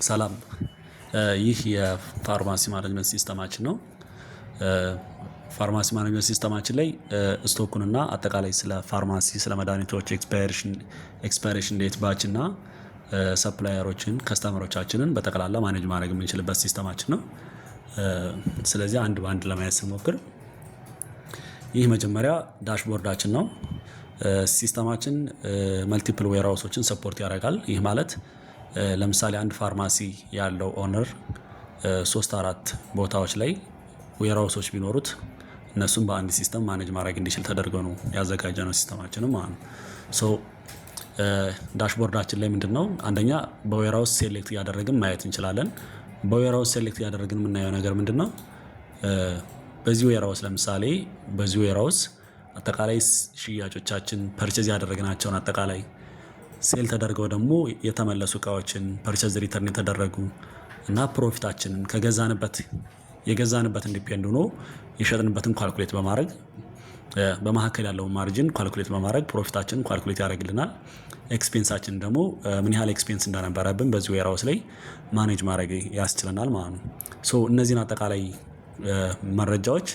ሰላም ይህ የፋርማሲ ማኔጅመንት ሲስተማችን ነው። ፋርማሲ ማኔጅመንት ሲስተማችን ላይ ስቶኩንና አጠቃላይ ስለ ፋርማሲ ስለ መድኃኒቶች ኤክስፓይሬሽን ዴት ባች እና ሰፕላየሮችን ከስተመሮቻችንን በጠቅላላ ማኔጅ ማድረግ የምንችልበት ሲስተማችን ነው። ስለዚህ አንድ በአንድ ለማየት ስንሞክር ይህ መጀመሪያ ዳሽቦርዳችን ነው። ሲስተማችን መልቲፕል ዌርሃውሶችን ሰፖርት ያደርጋል። ይህ ማለት ለምሳሌ አንድ ፋርማሲ ያለው ኦነር 3-4 ቦታዎች ላይ ዌርሃውሶች ቢኖሩት እነሱም በአንድ ሲስተም ማኔጅ ማድረግ እንዲችል ተደርገው ነው ያዘጋጀነው ሲስተማችንም ማለት ነው። ሶ ዳሽቦርዳችን ላይ ምንድነው አንደኛ በዌርሃውስ ሴሌክት ያደረግን ማየት እንችላለን። በዌርሃውስ ሴሌክት ያደረግን የምናየው ነገር ምንድነው? በዚህ ዌርሃውስ ለምሳሌ በዚህ ዌርሃውስ አጠቃላይ ሽያጮቻችን ፐርቼዝ ያደረግናቸውን አጠቃላይ ሴል ተደርገው ደግሞ የተመለሱ እቃዎችን ፐርቼዝ ሪተርን የተደረጉ እና ፕሮፊታችንን የገዛንበትን ዲፔንድ ሆኖ የሸጥንበትን ካልኩሌት በማድረግ በመካከል ያለውን ማርጂን ካልኩሌት በማድረግ ፕሮፊታችንን ካልኩሌት ያደርግልናል። ኤክስፔንሳችን ደግሞ ምን ያህል ኤክስፔንስ እንደነበረብን በዚህ ዌርሃውስ ላይ ማኔጅ ማድረግ ያስችለናል ማለት ነው። ሶ እነዚህን አጠቃላይ መረጃዎች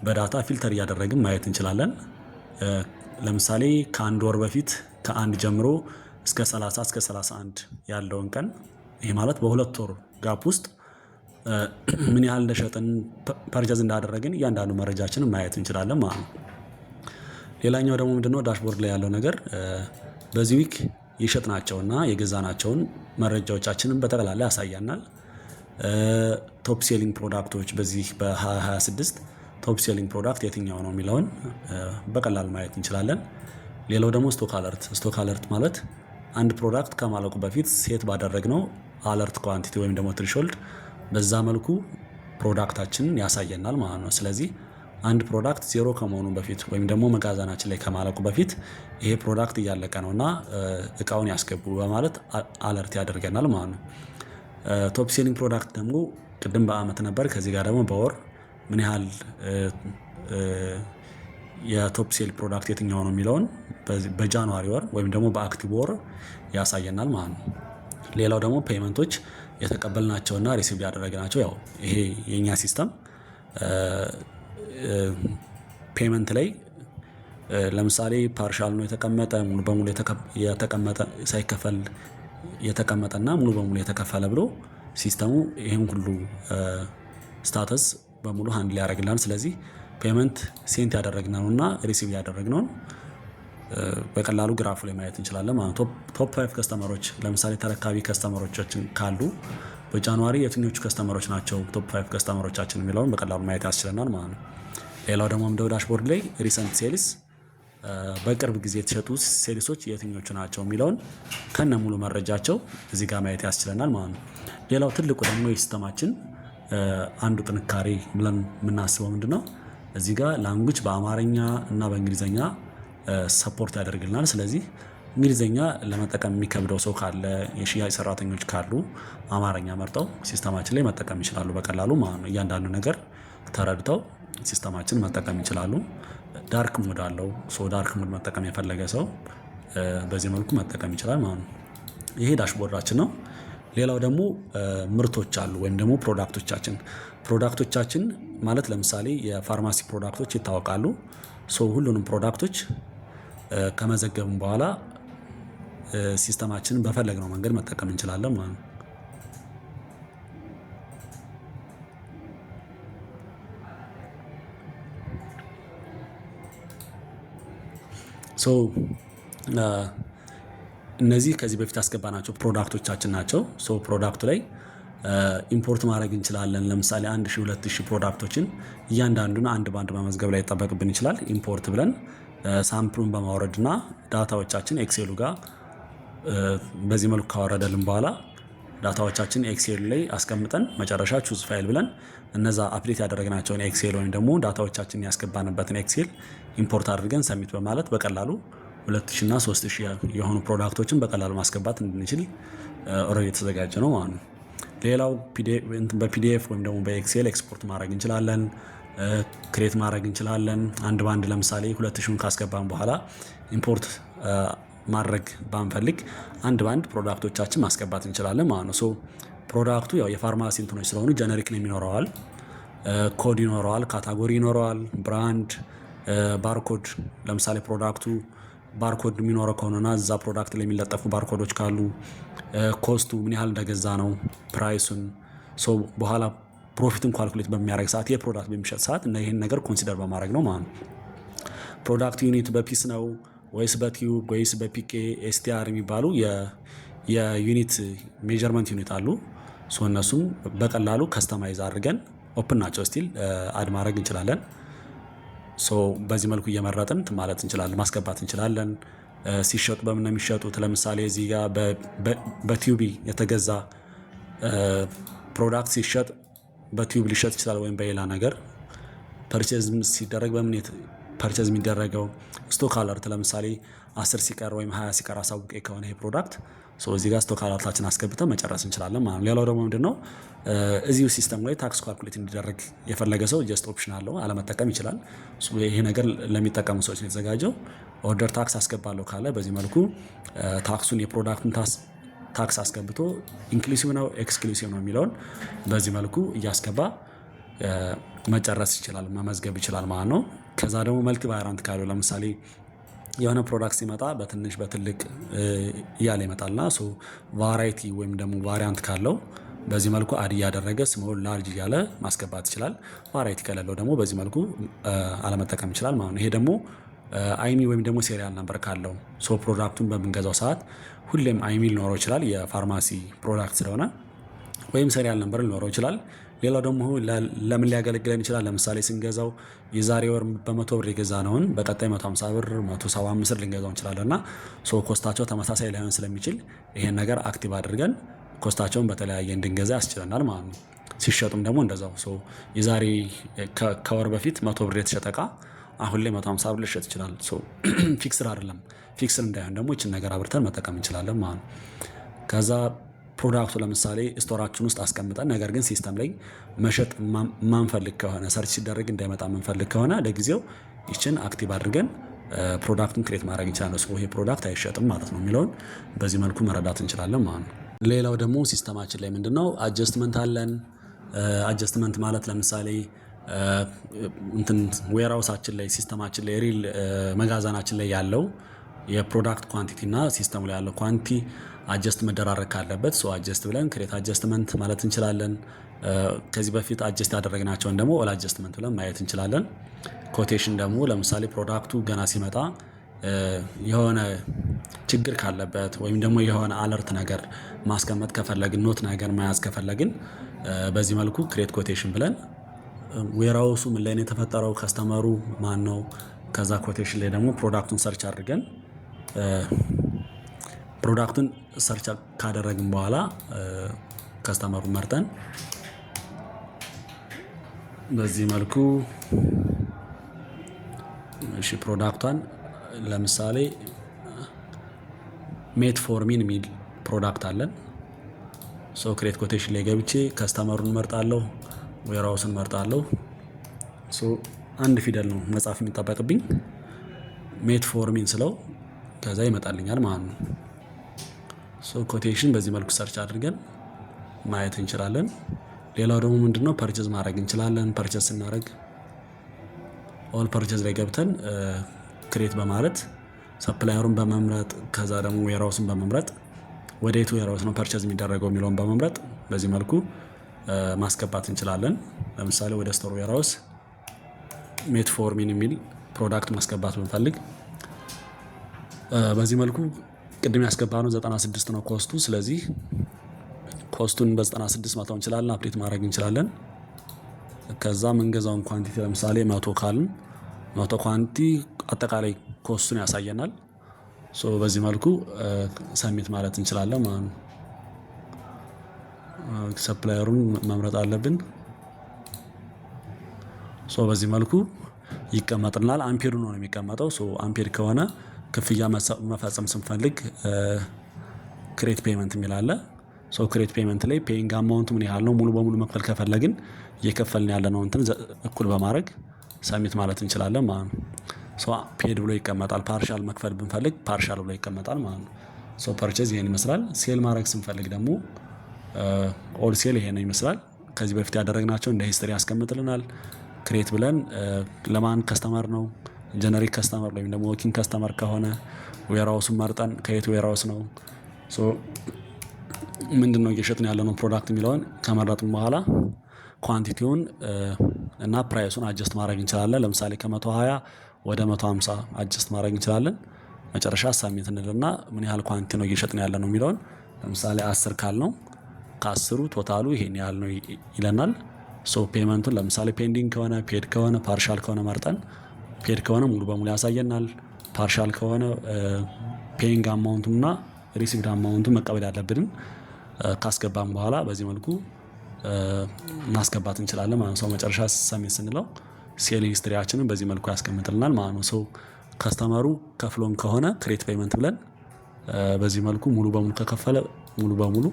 በዳታ ፊልተር እያደረግን ማየት እንችላለን። ለምሳሌ ከአንድ ወር በፊት ከአንድ ጀምሮ እስከ 30 እስከ 31 ያለውን ቀን ይሄ ማለት በሁለት ወር ጋፕ ውስጥ ምን ያህል እንደሸጥን ፐርቼዝ እንዳደረግን እያንዳንዱ መረጃችንን ማየት እንችላለን ማለት ነው። ሌላኛው ደግሞ ምንድነው ዳሽቦርድ ላይ ያለው ነገር በዚህ ዊክ የሸጥናቸውና የገዛናቸውን መረጃዎቻችንን በጠቅላላ ያሳያናል። ቶፕ ሴሊንግ ፕሮዳክቶች በዚህ በ2026 ቶፕ ሴሊንግ ፕሮዳክት የትኛው ነው የሚለውን በቀላል ማየት እንችላለን። ሌላው ደግሞ ስቶክ አለርት ማለት አንድ ፕሮዳክት ከማለቁ በፊት ሴት ባደረግነው አለርት ኳንቲቲ ወይም ደግሞ ትሪሾልድ በዛ መልኩ ፕሮዳክታችንን ያሳየናል ማለት ነው። ስለዚህ አንድ ፕሮዳክት ዜሮ ከመሆኑ በፊት ወይም ደግሞ መጋዘናችን ላይ ከማለቁ በፊት ይሄ ፕሮዳክት እያለቀ ነውና እቃውን ያስገቡ በማለት አለርት ያደርገናል ማለት ነው። ቶፕ ሴሊንግ ፕሮዳክት ደግሞ ቅድም በአመት ነበር፣ ከዚህ ጋር ደግሞ በወር ምን ያህል የቶፕ ሴል ፕሮዳክት የትኛው ነው የሚለውን በጃንዋሪ ወር ወይም ደግሞ በአክቲቭ ወር ያሳየናል ማለት ነው። ሌላው ደግሞ ፔመንቶች የተቀበልናቸውና ሪሲቭ ያደረግናቸው ያው ይሄ የኛ ሲስተም ፔመንት ላይ ለምሳሌ ፓርሻል ነው የተቀመጠ ሙሉ በሙሉ የተቀመጠ ሳይከፈል የተቀመጠና ሙሉ በሙሉ የተከፈለ ብሎ ሲስተሙ ይሄን ሁሉ ስታተስ በሙሉ ሃንድል ያደርግልናል። ስለዚህ ፔመንት ሴንት ያደረግነውና ሪሲቭ ያደረግነውን በቀላሉ ግራፉ ላይ ማየት እንችላለን ማለት ነው። ቶፕ 5 ከስተመሮች ለምሳሌ ተረካቢ ከስተመሮቻችን ካሉ በጃንዋሪ የትኞቹ ከስተመሮች ናቸው ቶፕ 5 ከስተመሮቻችን የሚለውን በቀላሉ ማየት ያስችለናል ማለት ነው። ሌላው ደግሞ እንደው ዳሽቦርድ ላይ ሪሰንት ሴልስ በቅርብ ጊዜ የተሸጡ ሴልሶች የትኞቹ ናቸው የሚለውን ከነ ሙሉ መረጃቸው እዚህ ጋር ማየት ያስችለናል ማለት ነው። ሌላው ትልቁ ደግሞ የሲስተማችን አንዱ ጥንካሬ ብለን የምናስበው ምንድነው እዚህ ጋር ላንጉጅ በአማርኛ እና በእንግሊዘኛ ሰፖርት ያደርግልናል። ስለዚህ እንግሊዘኛ ለመጠቀም የሚከብደው ሰው ካለ የሽያጭ ሰራተኞች ካሉ አማርኛ መርጠው ሲስተማችን ላይ መጠቀም ይችላሉ በቀላሉ ማለት ነው። እያንዳንዱ ነገር ተረድተው ሲስተማችን መጠቀም ይችላሉ። ዳርክ ሞድ አለው። ዳርክ ሞድ መጠቀም የፈለገ ሰው በዚህ መልኩ መጠቀም ይችላል ማለት ነው። ይሄ ዳሽቦርዳችን ነው። ሌላው ደግሞ ምርቶች አሉ ወይም ደግሞ ፕሮዳክቶቻችን ማለት ለምሳሌ የፋርማሲ ፕሮዳክቶች ይታወቃሉ። ሁሉንም ፕሮዳክቶች ከመዘገብን በኋላ ሲስተማችንን በፈለግነው መንገድ መጠቀም እንችላለን ማለት ነው። እነዚህ ከዚህ በፊት ያስገባናቸው ፕሮዳክቶቻችን ናቸው። ፕሮዳክቱ ላይ ኢምፖርት ማድረግ እንችላለን። ለምሳሌ 1000 2000 ፕሮዳክቶችን እያንዳንዱን አንድ ባንድ መመዝገብ ላይ ይጠበቅብን ይችላል። ኢምፖርት ብለን ሳምፕሉን በማውረድና ዳታዎቻችን ኤክሴሉ ጋር በዚህ መልኩ ካወረደልን በኋላ ዳታዎቻችን ኤክሴል ላይ አስቀምጠን መጨረሻ ቹዝ ፋይል ብለን እነዛ አፕዴት ያደረግናቸውን ኤክሴል ወይም ደግሞ ዳታዎቻችን ያስገባንበትን ኤክሴል ኢምፖርት አድርገን ሰሚት በማለት በቀላሉ 2000 እና 3000 የሆኑ ፕሮዳክቶችን በቀላሉ ማስገባት እንድንችል ኦልሬዲ የተዘጋጀ ነው ማለት ነው። ሌላው በፒዲኤፍ ወይም ደግሞ በኤክሴል ኤክስፖርት ማድረግ እንችላለን፣ ክሬት ማድረግ እንችላለን። አንድ ባንድ ለምሳሌ 2000 ካስገባን በኋላ ኢምፖርት ማድረግ ባንፈልግ አንድ ባንድ ፕሮዳክቶቻችን ማስገባት እንችላለን ማለት ነው። ፕሮዳክቱ ያው የፋርማሲ እንትኖች ስለሆኑ ጀነሪክ ነው የሚኖረዋል፣ ኮድ ይኖረዋል፣ ካታጎሪ ይኖረዋል፣ ብራንድ፣ ባርኮድ። ለምሳሌ ፕሮዳክቱ ባርኮድ የሚኖረው ከሆነና እዛ ፕሮዳክት ላይ የሚለጠፉ ባርኮዶች ካሉ ኮስቱ ምን ያህል እንደገዛ ነው፣ ፕራይሱን በኋላ ፕሮፊትን ኳልኩሌት በሚያደርግ ሰዓት የፕሮዳክት በሚሸጥ ሰዓት እና ይህን ነገር ኮንሲደር በማድረግ ነው ማለት ነው። ፕሮዳክት ዩኒት በፒስ ነው ወይስ በቲዩብ ወይስ በፒኬ ኤስቲአር የሚባሉ የዩኒት ሜጀርመንት ዩኒት አሉ። እነሱም በቀላሉ ከስተማይዝ አድርገን ኦፕን ናቸው ስቲል አድ ማድረግ እንችላለን። በዚህ መልኩ እየመረጥን ማለት እንችላለን፣ ማስገባት እንችላለን። ሲሸጡ በምን ነው የሚሸጡት? ለምሳሌ እዚህ ጋር በቲዩብ የተገዛ ፕሮዳክት ሲሸጥ በቲዩብ ሊሸጥ ይችላል፣ ወይም በሌላ ነገር። ፐርቼዝ ሲደረግ በምን ፐርቼዝ የሚደረገው? ስቶክ አለርት ለምሳሌ 10 ሲቀር ወይም 20 ሲቀር አሳውቄ ከሆነ ይሄ ፕሮዳክት እዚህ ጋር ስቶክ አለርታችን አስገብተን መጨረስ እንችላለን ማለት ነው። ሌላው ደግሞ ምንድነው እዚሁ ሲስተም ላይ ታክስ ኳልኩሌት እንዲደረግ የፈለገ ሰው ጀስት ኦፕሽን አለው፣ አለመጠቀም ይችላል። ይሄ ነገር ለሚጠቀሙ ሰዎች ነው የተዘጋጀው። ኦርደር ታክስ አስገባለሁ ካለ በዚህ መልኩ ታክሱን የፕሮዳክቱን ታክስ አስገብቶ ኢንክሉሲቭ ነው ኤክስክሉሲቭ ነው የሚለውን በዚህ መልኩ እያስገባ መጨረስ ይችላል፣ መመዝገብ ይችላል ማለት ነው። ከዛ ደግሞ መልቲ ቫሪያንት ካለው ለምሳሌ የሆነ ፕሮዳክት ሲመጣ በትንሽ በትልቅ እያለ ይመጣልና ቫራይቲ ወይም ደግሞ ቫሪያንት ካለው በዚህ መልኩ አድ እያደረገ ስሞል ላርጅ እያለ ማስገባት ይችላል። ቫራይቲ ከሌለው ደግሞ በዚህ መልኩ አለመጠቀም ይችላል ማለት ነው። ይሄ ደግሞ አይሚ ወይም ደግሞ ሴሪያል ነምበር ካለው ፕሮዳክቱን በምንገዛው ሰዓት ሁሌም አይሚ ሊኖረው ይችላል፣ የፋርማሲ ፕሮዳክት ስለሆነ፣ ወይም ሴሪያል ነምበር ሊኖረው ይችላል። ሌላው ደግሞ ለምን ሊያገለግለን ይችላል? ለምሳሌ ስንገዛው የዛሬ ወር በ100 ብር የገዛ ነውን በቀጣይ 150 ብር 175 ብር ልንገዛው እንችላለን እና ኮስታቸው ተመሳሳይ ላይሆን ስለሚችል ይሄን ነገር አክቲቭ አድርገን ኮስታቸውን በተለያየ እንድንገዛ ያስችለናል ማለት ነው። ሲሸጡም ደግሞ እንደዛው የዛሬ ከወር በፊት 100 ብር የተሸጠ እቃ አሁን ላይ 150 ብር ሊሸጥ ይችላል። ፊክስድ አይደለም። ፊክስድ እንዳይሆን ደግሞ ይችን ነገር አብርተን መጠቀም እንችላለን ማለት ነው። ከዛ ፕሮዳክቱ ለምሳሌ ስቶራችን ውስጥ አስቀምጠን ነገር ግን ሲስተም ላይ መሸጥ ማንፈልግ ከሆነ ሰርች ሲደረግ እንዳይመጣ ማንፈልግ ከሆነ ለጊዜው ይችን አክቲቭ አድርገን ፕሮዳክቱን ክሬት ማድረግ እንችላለን። ይሄ ፕሮዳክት አይሸጥም ማለት ነው የሚለውን በዚህ መልኩ መረዳት እንችላለን ማለት ነው። ሌላው ደግሞ ሲስተማችን ላይ ምንድነው አጀስትመንት አለን። አጀስትመንት ማለት ለምሳሌ ዌርሃውሳችን ላይ ሲስተማችን ላይ ሪል መጋዘናችን ላይ ያለው የፕሮዳክት ኳንቲቲ እና ሲስተሙ ላይ ያለው ኳንቲቲ አጀስት መደራረግ ካለበት አጀስት ብለን ክሬት አጀስትመንት ማለት እንችላለን። ከዚህ በፊት አጀስት ያደረግናቸውን ደግሞ ኦል አጀስትመንት ብለን ማየት እንችላለን። ኮቴሽን ደግሞ ለምሳሌ ፕሮዳክቱ ገና ሲመጣ የሆነ ችግር ካለበት ወይም ደግሞ የሆነ አለርት ነገር ማስቀመጥ ከፈለግን ኖት ነገር መያዝ ከፈለግን በዚህ መልኩ ክሬት ኮቴሽን ብለን ዌርሃውሱ ምን ላይ ነው የተፈጠረው፣ ከስተመሩ ማን ነው፣ ከዛ ኮቴሽን ላይ ደግሞ ፕሮዳክቱን ሰርች አድርገን ፕሮዳክቱን ሰርች ካደረግን በኋላ ከስተመሩን መርጠን በዚህ መልኩ ፕሮዳክቷን ለምሳሌ ሜት ፎር ሚ የሚል ፕሮዳክት አለን። ክሬት ኮቴሽን ላይ ገብቼ ከስተመሩን መርጣለሁ፣ ዌርሃውስን መርጣለሁ። አንድ ፊደል ነው መጻፍ የሚጠበቅብኝ። ሜት ፎር ሚን ስለው ከዛ ይመጣልኛል ማለት ነው። ኮቴሽን በዚህ መልኩ ሰርች አድርገን ማየት እንችላለን። ሌላው ደግሞ ምንድነው ፐርቼዝ ማድረግ እንችላለን። ፐርቼዝ ስናደርግ ኦል ፐርቼዝ ላይ ገብተን ክሬት በማለት ሰፕላየሩን በመምረጥ ከዛ ደግሞ ዌርሃውስን በመምረጥ ወደ የቱ ዌርሃውስ ነው ፐርቼዝ የሚደረገው የሚለውን በመምረጥ በዚህ መልኩ ማስገባት እንችላለን። ለምሳሌ ወደ ስቶር ዌርሃውስ ሜት ፎር ሚን የሚል ፕሮዳክት ማስገባት ብንፈልግ በዚህ መልኩ ቅድም ያስገባነው 96 ነው ኮስቱ። ስለዚህ ኮስቱን በ96 ማታው እንችላለን፣ አፕዴት ማድረግ እንችላለን። ከዛ መንገዛውን ኳንቲቲ ለምሳሌ 100 ካልን 100 ኳንቲቲ አጠቃላይ ኮስቱን ያሳየናል። በዚህ መልኩ ሰሚት ማለት እንችላለን ማለት ነው። ሰፕላየሩን መምረጥ አለብን። በዚህ መልኩ ይቀመጥልናል። አምፔሩ ነው የሚቀመጠው። አምፔር ከሆነ ክፍያ መፈጸም ስንፈልግ ክሬት ፔመንት የሚል አለ። ክሬት ፔመንት ላይ ፔይንግ አማውንት ምን ያህል ነው ሙሉ በሙሉ መክፈል ከፈለግን እየከፈልን ያለነው እንትን እኩል በማድረግ ሰሚት ማለት እንችላለን ማለት ነው። ፔድ ብሎ ይቀመጣል። ፓርሻል መክፈል ብንፈልግ ፓርሻል ብሎ ይቀመጣል ማለት ነው። ፐርቼዝ ይሄን ይመስላል። ሴል ማድረግ ስንፈልግ ደግሞ ኦል ሴል ይሄ ነው ይመስላል። ከዚህ በፊት ያደረግናቸው እንደ ሂስትሪ ያስቀምጥልናል። ክሬት ብለን ለማን ከስተመር ነው ጀነሪክ ከስተመር ወይም ደግሞ ወኪንግ ከስተመር ከሆነ ዌራውሱን መርጠን ከየት ዌራውስ ነው ምንድነው እየሸጥን ያለነው ፕሮዳክት የሚለውን ከመረጥን በኋላ ኳንቲቲውን እና ፕራይሱን አጀስት ማድረግ እንችላለን። ለምሳሌ ከ120 ወደ 150 አጀስት ማድረግ እንችላለን። መጨረሻ ሳሚት እንልና ምን ያህል ኳንቲቲ ነው እየሸጥን ያለነው የሚለውን ለምሳሌ 10 ካልነው ከ10ሩ ቶታሉ ይሄን ያህል ነው ይለናል። ፔመንቱን ለምሳሌ ፔንዲንግ ከሆነ ፔድ ከሆነ ፓርሻል ከሆነ መርጠን ፔድ ከሆነ ሙሉ በሙሉ ያሳየናል። ፓርሻል ከሆነ ፔይንግ አማውንቱና ሪሲቭድ አማውንቱን መቀበል ያለብንን ካስገባን በኋላ በዚህ መልኩ ማስገባት እንችላለን ማለት ነው። መጨረሻ ሰሚት ስንለው ሴል ሂስትሪያችንን በዚህ መልኩ ያስቀምጥልናል ማለት ነው። ከስተመሩ ከፍሎን ከሆነ ክሬት ፔመንት ብለን በዚህ መልኩ ሙሉ በሙሉ ከከፈለ ሙሉ በሙሉ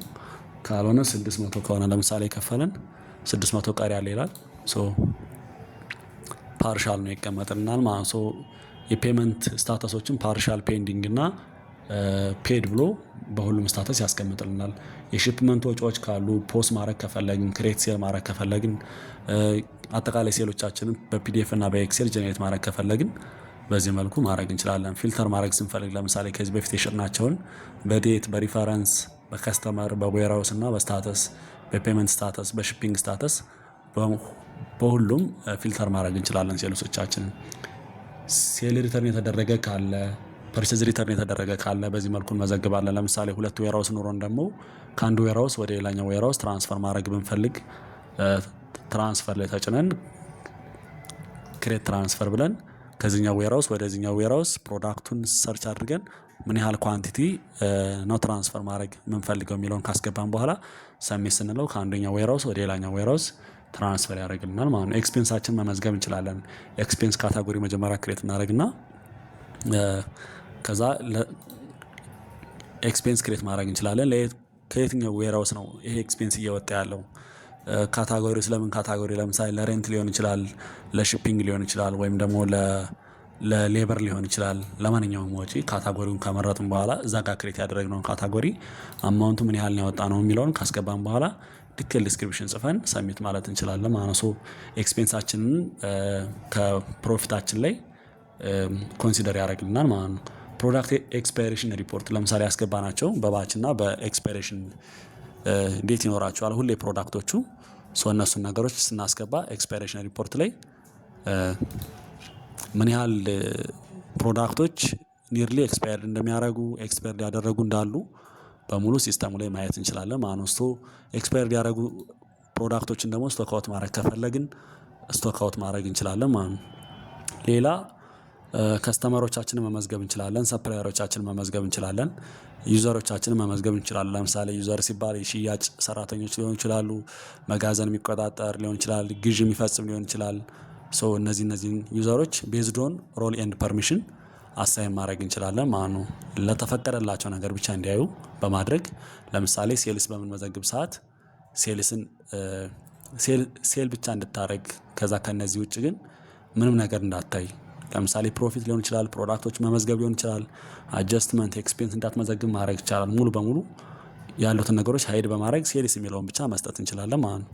ካልሆነ 600 ከሆነ ለምሳሌ ከፈለን 600 ቀሪ ያለ ይላል። ፓርሻል ነው ይቀመጥልናል ማለት ነው። የፔመንት ስታተሶችን ፓርሻል ፔንዲንግ እና ፔድ ብሎ በሁሉም ስታተስ ያስቀምጥልናል። የሺፕመንት ወጪዎች ካሉ ፖስት ማድረግ ከፈለግን ክሬት ሴል ማድረግ ከፈለግን አጠቃላይ ሴሎቻችንን በፒዲኤፍ እና በኤክሴል ጀነሬት ማድረግ ከፈለግን በዚህ መልኩ ማድረግ እንችላለን። ፊልተር ማድረግ ስንፈልግ ለምሳሌ ከዚህ በፊት የሸጥናቸውን በዴት በሪፈረንስ በከስተመር በዌራውስ እና በስታተስ በፔመንት ስታተስ በሺፒንግ ስታተስ በሁሉም ፊልተር ማድረግ እንችላለን ሴልሶቻችንን። ሴል ሪተርን የተደረገ ካለ ፐርቼዝ ሪተርን የተደረገ ካለ በዚህ መልኩ እንመዘግባለን። ለምሳሌ ሁለት ዌራውስ ኑሮን ደግሞ ከአንዱ ዌራውስ ወደ ሌላኛው ዌራውስ ትራንስፈር ማድረግ ብንፈልግ ትራንስፈር ላይ ተጭነን ክሬት ትራንስፈር ብለን ከዚህኛው ዌራውስ ወደዚህኛው ዌራውስ ፕሮዳክቱን ሰርች አድርገን ምን ያህል ኳንቲቲ ነው ትራንስፈር ማድረግ የምንፈልገው የሚለውን ካስገባን በኋላ ሰሚት ስንለው ከአንደኛው ዌራውስ ወደ ሌላኛው ዌራውስ ትራንስፈር ያደርግልናል ማለት ነው። ኤክስፔንሳችን መመዝገብ እንችላለን። ኤክስፔንስ ካታጎሪ መጀመሪያ ክሬት እናደርግና ከዛ ኤክስፔንስ ክሬት ማድረግ እንችላለን። ከየትኛው ዌራውስ ነው ይሄ ኤክስፔንስ እየወጣ ያለው ካታጎሪ ስለምን ካታጎሪ ለምሳሌ ለሬንት ሊሆን ይችላል፣ ለሺፒንግ ሊሆን ይችላል፣ ወይም ደግሞ ለሌበር ሊሆን ይችላል። ለማንኛውም ወጪ ካታጎሪውን ከመረጥን በኋላ እዛ ጋር ክሬት ያደረግነውን ካታጎሪ አማውንቱ ምን ያህል ነው ያወጣ ነው የሚለውን ካስገባን በኋላ ዲቴል ዲስክሪፕሽን ጽፈን ሰሚት ማለት እንችላለን ማለት ነው። ኤክስፔንሳችንን ከፕሮፊታችን ላይ ኮንሲደር ያደርግልናል ማለት ነው። ፕሮዳክት ኤክስፓይሬሽን ሪፖርት ለምሳሌ ያስገባናቸው በባች እና በኤክስፓይሬሽን ዴት ይኖራቸዋል ሁሌ ፕሮዳክቶቹ። እነሱን ነገሮች ስናስገባ ኤክስፓይሬሽን ሪፖርት ላይ ምን ያህል ፕሮዳክቶች ኒርሊ ኤክስፓየርድ እንደሚያደርጉ ኤክስፓየርድ ያደረጉ እንዳሉ በሙሉ ሲስተሙ ላይ ማየት እንችላለን ማለት ነው። ኤክስፓየርድ ያደረጉ ፕሮዳክቶችን ደግሞ ስቶክ አውት ማድረግ ከፈለግን ስቶክ አውት ማድረግ እንችላለን ማለት ነው። ሌላ ከስተመሮቻችንን መመዝገብ እንችላለን። ሰፕላየሮቻችንን መመዝገብ እንችላለን። ዩዘሮቻችንን መመዝገብ እንችላለን። ለምሳሌ ዩዘር ሲባል የሽያጭ ሰራተኞች ሊሆኑ ይችላሉ፣ መጋዘን የሚቆጣጠር ሊሆን ይችላል፣ ግዥ የሚፈጽም ሊሆን ይችላል። እነዚህን ዩዘሮች ቤዝድ ኦን ሮል ኤንድ ፐርሚሽን አሳይን ማድረግ እንችላለን ማለት ነው። ለተፈቀደላቸው ነገር ብቻ እንዲያዩ በማድረግ ለምሳሌ ሴልስ በምንመዘግብ ሰዓት ሴልስን ሴል ብቻ እንድታደርግ ከዛ ከነዚህ ውጭ ግን ምንም ነገር እንዳታይ ለምሳሌ ፕሮፊት ሊሆን ይችላል፣ ፕሮዳክቶች መመዝገብ ሊሆን ይችላል፣ አጀስትመንት ኤክስፔንስ እንዳትመዘግብ ማድረግ ይቻላል። ሙሉ በሙሉ ያሉትን ነገሮች ሀይድ በማድረግ ሴልስ የሚለውን ብቻ መስጠት እንችላለን ማለት ነው።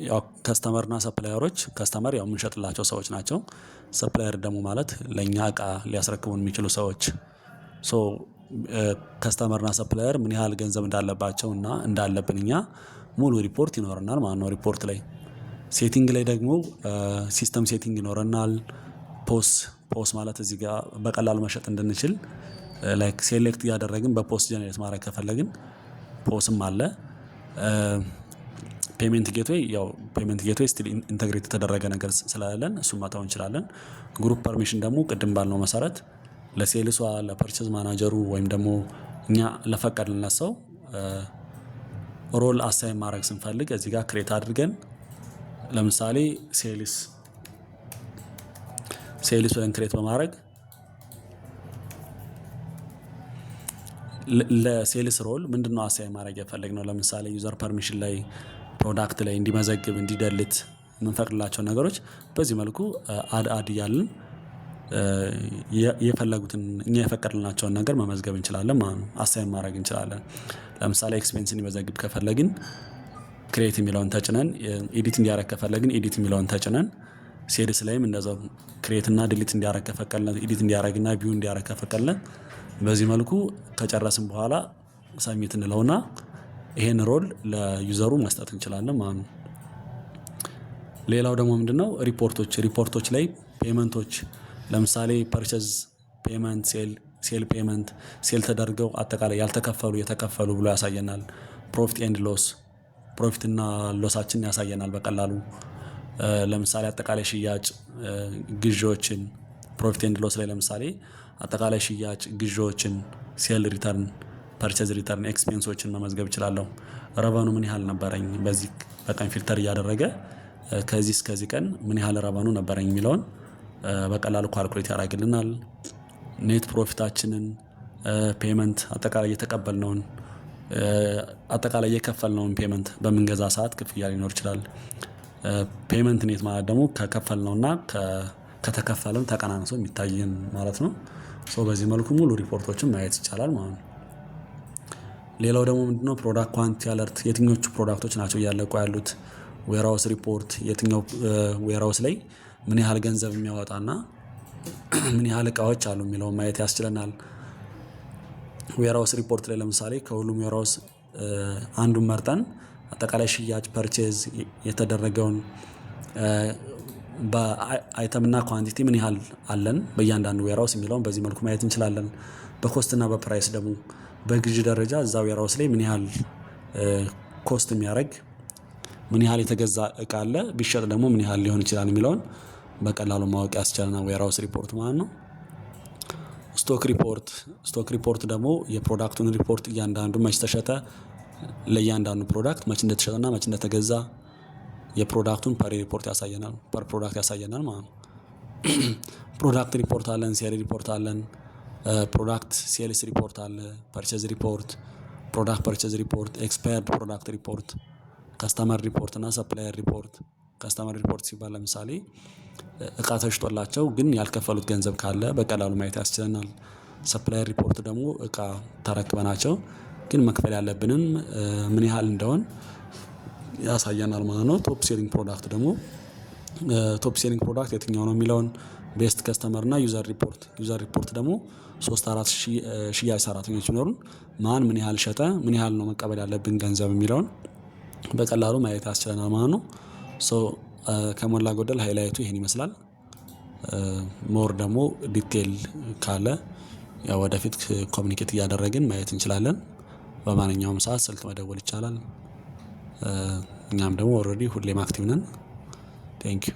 ያው ከስተመርና ሰፕላየሮች ከስተመር ያው የምንሸጥላቸው ሰዎች ናቸው። ሰፕላየር ደግሞ ማለት ለእኛ እቃ ሊያስረክቡን የሚችሉ ሰዎች። ከስተመርና ሰፕላየር ምን ያህል ገንዘብ እንዳለባቸው እና እንዳለብን እኛ ሙሉ ሪፖርት ይኖረናል ማለት ነው። ሪፖርት ላይ ሴቲንግ ላይ ደግሞ ሲስተም ሴቲንግ ይኖረናል። ፖስ ማለት እዚህ ጋር በቀላሉ መሸጥ እንድንችል ላይክ ሴሌክት እያደረግን በፖስት ጀነሬት ማድረግ ከፈለግን ፖስም አለ። ፔሜንት ጌትዌይ ስቲል ኢንተግሬት የተደረገ ነገር ስላለን እሱን መተው እንችላለን። ግሩፕ ፐርሚሽን ደግሞ ቅድም ባልነው መሰረት ለሴልሷ ለፐርቼዝ ማናጀሩ ወይም ደግሞ እኛ ለፈቀድንለት ሰው ሮል አሳይን ማድረግ ስንፈልግ እዚህ ጋር ክሬት አድርገን ለምሳሌ ሴልስ ወይም ክሬት በማድረግ ለሴልስ ሮል ምንድነው አሳይን ማድረግ የፈለግነው ለምሳሌ ዩዘር ፐርሚሽን ላይ ፕሮዳክት ላይ እንዲመዘግብ እንዲደልት የምንፈቅድላቸው ነገሮች በዚህ መልኩ አድ እያልን የፈለጉትን እኛ የፈቀድልናቸውን ነገር መመዝገብ እንችላለን ማለት ነው። አሳይን ማድረግ እንችላለን። ለምሳሌ ኤክስፔንስን ይመዘግብ ከፈለግን ክሬት የሚለውን ተጭነን፣ ኤዲት እንዲያደርግ ከፈለግን ኤዲት የሚለውን ተጭነን፣ ሴልስ ላይም እንደዛው ክሬት እና ዲሊት እንዲያደርግ ከፈቀድልን፣ ኤዲት እንዲያደርግና ቪው እንዲያደርግ ከፈቀድልን በዚህ መልኩ ከጨረስን በኋላ ሰሚት እንለውና ይሄን ሮል ለዩዘሩ መስጠት እንችላለን ማለት ነው። ሌላው ደግሞ ምንድነው ሪፖርቶች ላይ ፔመንቶች ለምሳሌ ፐርቸዝ ፔመንት፣ ሴል ፔመንት፣ ሴል ተደርገው አጠቃላይ ያልተከፈሉ የተከፈሉ ብሎ ያሳየናል። ፕሮፊት ኤንድ ሎስ ፕሮፊትና ሎሳችን ያሳየናል በቀላሉ። ለምሳሌ አጠቃላይ ሽያጭ ግዢዎችን ፕሮፊት ኤንድ ሎስ ላይ ለምሳሌ አጠቃላይ ሽያጭ ግዢዎችን፣ ሴል ሪተርን፣ ፐርቸዝ ሪተርን፣ ኤክስፔንሶችን መመዝገብ እችላለሁ። ረቨኑ ምን ያህል ነበረኝ በዚህ በቀን ፊልተር እያደረገ ከዚህ እስከዚህ ቀን ምን ያህል ረቨኑ ነበረኝ የሚለውን በቀላሉ ካልኩሌት ያደርግልናል። ኔት ፕሮፊታችንን፣ ፔመንት አጠቃላይ የተቀበልነውን አጠቃላይ የከፈልነውን ፔመንት በምንገዛ ሰዓት ክፍያ ሊኖር ይችላል። ፔመንት ኔት ማለት ደግሞ ከከፈልነውና ከተከፈለም ተቀናንሶ የሚታየን ማለት ነው። በዚህ መልኩ ሙሉ ሪፖርቶችን ማየት ይቻላል ማለት ነው። ሌላው ደግሞ ምንድነው ፕሮዳክት ኳንቲቲ አለርት የትኞቹ ፕሮዳክቶች ናቸው እያለቁ ያሉት፣ ዌርሃውስ ሪፖርት የትኛው ዌርሃውስ ላይ ምን ያህል ገንዘብ የሚያወጣና ምን ያህል እቃዎች አሉ የሚለውን ማየት ያስችለናል። ዌርሃውስ ሪፖርት ላይ ለምሳሌ ከሁሉም ዌርሃውስ አንዱን መርጠን አጠቃላይ ሽያጭ ፐርቼዝ የተደረገውን በአይተምና ኳንቲቲ ምን ያህል አለን በእያንዳንዱ ዌርሃውስ የሚለውን በዚህ መልኩ ማየት እንችላለን። በኮስትና በፕራይስ ደግሞ በግዢ ደረጃ እዛ ዌርሃውስ ላይ ምን ያህል ኮስት የሚያደርግ ምን ያህል የተገዛ እቃ አለ፣ ቢሸጥ ደግሞ ምን ያህል ሊሆን ይችላል የሚለውን በቀላሉ ማወቅ ያስችለናል ዌርሃውስ ሪፖርት ማለት ነው። ስቶክ ሪፖርት ደግሞ የፕሮዳክቱን ሪፖርት እያንዳንዱ መች ተሸጠ፣ ለእያንዳንዱ ፕሮዳክት መች እንደተሸጠና መች እንደተገዛ የፕሮዳክቱን ፐር ፕሮዳክት ያሳየናል ማለት ነው። ፕሮዳክት ሪፖርት አለን፣ ሴል ሪፖርት አለን፣ ፕሮዳክት ሴልስ ሪፖርት አለ፣ ፐርቼዝ ሪፖርት፣ ፕሮዳክት ፐርቼዝ ሪፖርት፣ ኤክስፓየርድ ፕሮዳክት ሪፖርት፣ ከስተመር ሪፖርት እና ሰፕላየር ሪፖርት። ከስተመር ሪፖርት ሲባል ለምሳሌ እቃ ተሽጦላቸው ግን ያልከፈሉት ገንዘብ ካለ በቀላሉ ማየት ያስችለናል። ሰፕላየር ሪፖርት ደግሞ እቃ ተረክበናቸው ግን መክፈል ያለብንን ምን ያህል እንደሆን ያሳየናል ማለት ነው። ቶፕ ሴሊንግ ፕሮዳክት ደግሞ ቶፕ ሴሊንግ ፕሮዳክት የትኛው ነው የሚለውን፣ ቤስት ከስተመር እና ዩዘር ሪፖርት ደግሞ 3-4 ሽያጭ ሰራተኞች ቢኖሩን ማን ምን ያህል ሸጠ፣ ምን ያህል ነው መቀበል ያለብን ገንዘብ የሚለውን በቀላሉ ማየት ያስችለናል ማለት ነው። ከሞላ ጎደል ሃይላይቱ ይሄን ይመስላል። ሞር ደግሞ ዲቴል ካለ ያው ወደፊት ኮሚኒኬት እያደረግን ማየት እንችላለን። በማንኛውም ሰዓት ስልክ መደወል ይቻላል። እኛም ደግሞ ኦልሬዲ ሁሌም አክቲቭ ነን። ቴንክ ዩ